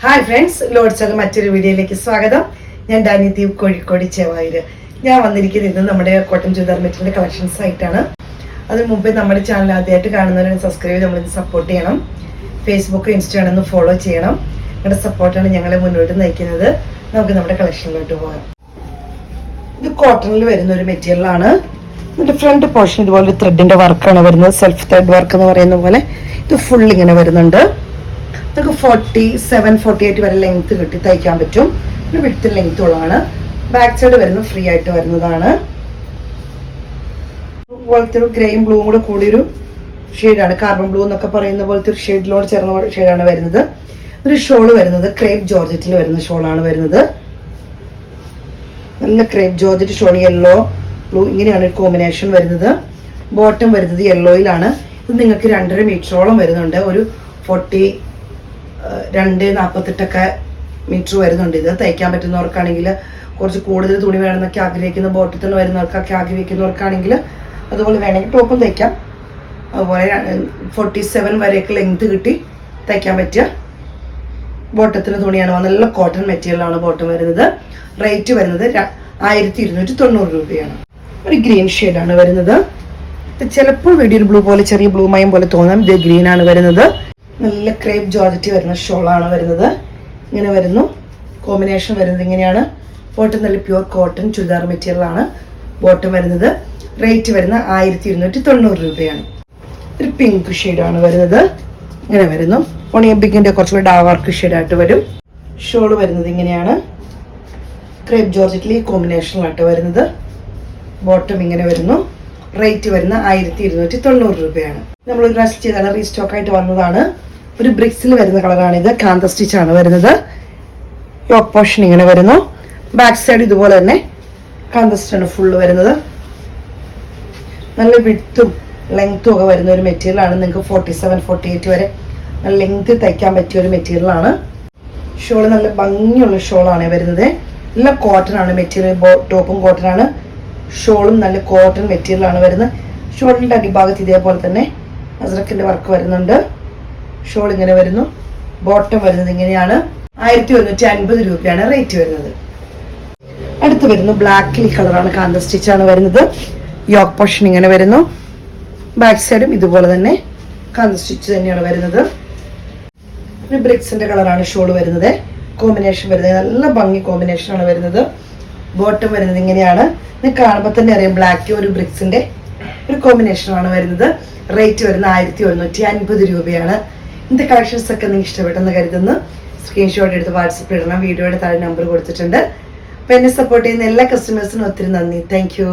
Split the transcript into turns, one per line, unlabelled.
Hi friends, ലോഡ്സൊക്കെ മറ്റൊരു വീഡിയോയിലേക്ക് സ്വാഗതം. ഞാൻ ഡാനി ദീപ്, കോഴിക്കോട് ചെവായൂര്. ഞാൻ വന്നിരിക്കുന്നത് ഇന്ന് നമ്മുടെ കോട്ടൺ ചുരിദാർ മെറ്റീരിയൽ കളക്ഷൻസ് ആയിട്ടാണ്. അതിന് മുമ്പേ നമ്മുടെ ചാനൽ ആദ്യമായിട്ട് കാണുന്നവരെ സബ്സ്ക്രൈബ് ചെയ്ത് നമ്മളിത് സപ്പോർട്ട് ചെയ്യണം. ഫേസ്ബുക്ക് ഇൻസ്റ്റഗ്രാം ഒന്ന് ഫോളോ ചെയ്യണം. നിങ്ങളുടെ സപ്പോർട്ടാണ് ഞങ്ങളെ മുന്നോട്ട് നയിക്കുന്നത്. നമുക്ക് നമ്മുടെ കളക്ഷനിലോട്ട് പോകാം. ഇത് കോട്ടണിൽ വരുന്ന ഒരു മെറ്റീരിയലാണ്. ഇതിന്റെ ഫ്രണ്ട് പോർഷൻ ഇതുപോലെ ത്രെഡിന്റെ വർക്കാണ് വരുന്നത്. സെൽഫ് ത്രെഡ് വർക്ക് എന്ന് പറയുന്ന പോലെ ഇത് ഫുൾ ഇങ്ങനെ വരുന്നുണ്ട്. നമുക്ക് 47-48 വരെ ലെങ്ത് കിട്ടി തയ്ക്കാൻ പറ്റും. ഒരു വിഡ്ത്ത് ലെങ്ത് ഉള്ളതാണ്. ബാക്ക് സൈഡ് വരുന്നത് ഫ്രീ ആയിട്ട് വരുന്നതാണ്. പോലത്തെ ഒരു ഗ്രേയും ബ്ലൂവും കൂടെ കൂടിയൊരു ഷെയ്ഡാണ്. കാർബൺ ബ്ലൂ എന്നൊക്കെ പറയുന്ന പോലത്തെ ഒരു ഷെയ്ഡിലോട് ചേർന്ന ഷെയ്ഡാണ് വരുന്നത്. ഒരു ഷോള് വരുന്നത് ക്രേപ്പ് ജോർജറ്റിൽ വരുന്ന ഷോളാണ് വരുന്നത്. നല്ല crepe georgette shawl, yellow blue ഇങ്ങനെയാണ് ഒരു കോമ്പിനേഷൻ വരുന്നത്. ബോട്ടം വരുന്നത് യെല്ലോയിലാണ്. ഇത് നിങ്ങൾക്ക് 2.5 മീറ്ററോളം വരുന്നുണ്ട്. ഒരു 42-48 മീറ്റർ വരുന്നുണ്ട്. ഇത് തയ്ക്കാൻ പറ്റുന്നവർക്കാണെങ്കിൽ, കുറച്ച് കൂടുതൽ തുണി വേണമെന്നൊക്കെ ആഗ്രഹിക്കുന്ന, ബോട്ടത്തിൽ വരുന്നവർക്കൊക്കെ ആഗ്രഹിക്കുന്നവർക്കാണെങ്കിൽ അതുപോലെ വേണമെങ്കിൽ ടോപ്പും തയ്ക്കാം. അതുപോലെ 47 വരെയൊക്കെ ലെങ്ത് കിട്ടി തയ്ക്കാൻ പറ്റിയ ബോട്ടത്തിന് തുണിയാണ്. നല്ല കോട്ടൺ മെറ്റീരിയലാണ് ബോട്ടം വരുന്നത്. റേറ്റ് വരുന്നത് 1290 രൂപയാണ്. ഒരു ഗ്രീൻ ഷെയ്ഡാണ് വരുന്നത്. ചിലപ്പോൾ വീഡിയോയിൽ ബ്ലൂ പോലെ, ചെറിയ ബ്ലൂ മയം പോലെ തോന്നാം. ഇത് ഗ്രീൻ ആണ് വരുന്നത്. നല്ല ക്രേപ്പ് ജോർജറ്റ് വരുന്ന ഷോളാണ് വരുന്നത്. ഇങ്ങനെ വരുന്നു. കോമ്പിനേഷൻ വരുന്നത് ഇങ്ങനെയാണ്. ബോട്ടം നല്ല പ്യൂർ കോട്ടൺ ചുരിദാർ മെറ്റീരിയൽ ആണ് ബോട്ടം വരുന്നത്. റേറ്റ് വരുന്ന 1290 രൂപയാണ്. ഒരു പിങ്ക് ഷെയ്ഡാണ് വരുന്നത്. ഇങ്ങനെ വരുന്നു. ഒണിയൻ പിങ്കിന്റെ കുറച്ചുകൂടി ഡാർക്ക് ഷെയ്ഡായിട്ട് വരും. ഷോള് വരുന്നത് ഇങ്ങനെയാണ്. ക്രേപ്പ് ജോർജറ്റിൽ ഈ കോമ്പിനേഷനിലായിട്ട് വരുന്നത്. ബോട്ടം ഇങ്ങനെ വരുന്നു. റേറ്റ് വരുന്ന 1290 രൂപയാണ്. നമ്മൾ ഒരു പ്രാവശ്യം ചെയ്താണ്, റീസ്റ്റോക്ക് ആയിട്ട് വന്നതാണ്. ഒരു ബ്രിക്സിൽ വരുന്ന കളറാണിത്. കാന്ത സ്റ്റിച്ച് ആണ് വരുന്നത്. യോക്ക് പോർഷൻ ഇങ്ങനെ വരുന്നു. ബാക്ക് സൈഡ് ഇതുപോലെ തന്നെ കാന്ത സ്റ്റിച്ചാണ് ഫുള്ള് വരുന്നത്. നല്ല വിഡ്ത്തും ലെങ്ത്തും ഒക്കെ വരുന്ന ഒരു മെറ്റീരിയലാണ്. നിങ്ങൾക്ക് 47-48 വരെ നല്ല ലെങ്ത് തയ്ക്കാൻ പറ്റിയ ഒരു മെറ്റീരിയലാണ്. ഷോള് നല്ല ഭംഗിയുള്ള ഷോളാണ് വരുന്നത്. നല്ല കോട്ടൺ ആണ് മെറ്റീരിയൽ. ടോപ്പും കോട്ടൺ ആണ്, ഷോളും നല്ല കോട്ടൺ മെറ്റീരിയൽ ആണ് വരുന്നത്. ഷോളിന്റെ അടിഭാഗത്ത് ഇതേപോലെ തന്നെ അസ്രക്കിന്റെ വർക്ക് വരുന്നുണ്ട്. ഷോൾ ഇങ്ങനെ വരുന്നു. ബോട്ടം വരുന്നത് ഇങ്ങനെയാണ്. 1150 രൂപയാണ് റേറ്റ് വരുന്നത്. അടുത്ത് വരുന്നു ബ്ലാക്ക് കളറാണ്. കാന്ത സ്റ്റിച്ച് ആണ് വരുന്നത്. യോക്ക് പോർഷൻ ഇങ്ങനെ വരുന്നു. ബാക്ക് സൈഡും ഇതുപോലെ തന്നെ കാന്ത സ്റ്റിച്ച് തന്നെയാണ് വരുന്നത്. ഒരു ബ്രിക്സിന്റെ കളറാണ് ഷോൾ വരുന്നത്. കോമ്പിനേഷൻ വരുന്നത് നല്ല ഭംഗി കോമ്പിനേഷൻ ആണ് വരുന്നത്. ബോട്ടം വരുന്നത് ഇങ്ങനെയാണ്. ഇത് കാണുമ്പോൾ തന്നെ അറിയാം, ബ്ലാക്ക് ഒരു ബ്രിക്സിന്റെ ഒരു കോമ്പിനേഷനാണ് വരുന്നത്. റേറ്റ് വരുന്ന 1150 രൂപയാണ്. ഇന്നത്തെ കളക്ഷൻസ് ഒക്കെ നിങ്ങൾക്ക് ഇഷ്ടപ്പെട്ടെന്ന് കരുതുന്നു. സ്ക്രീൻഷോട്ട് എടുത്ത് വാട്സപ്പിൽ ഇടണം. വീഡിയോയുടെ താഴെ നമ്പർ കൊടുത്തിട്ടുണ്ട്. അപ്പോൾ എന്നെ സപ്പോർട്ട് ചെയ്യുന്ന എല്ലാ കസ്റ്റമേഴ്സിനും ഒത്തിരി നന്ദി. Thank you.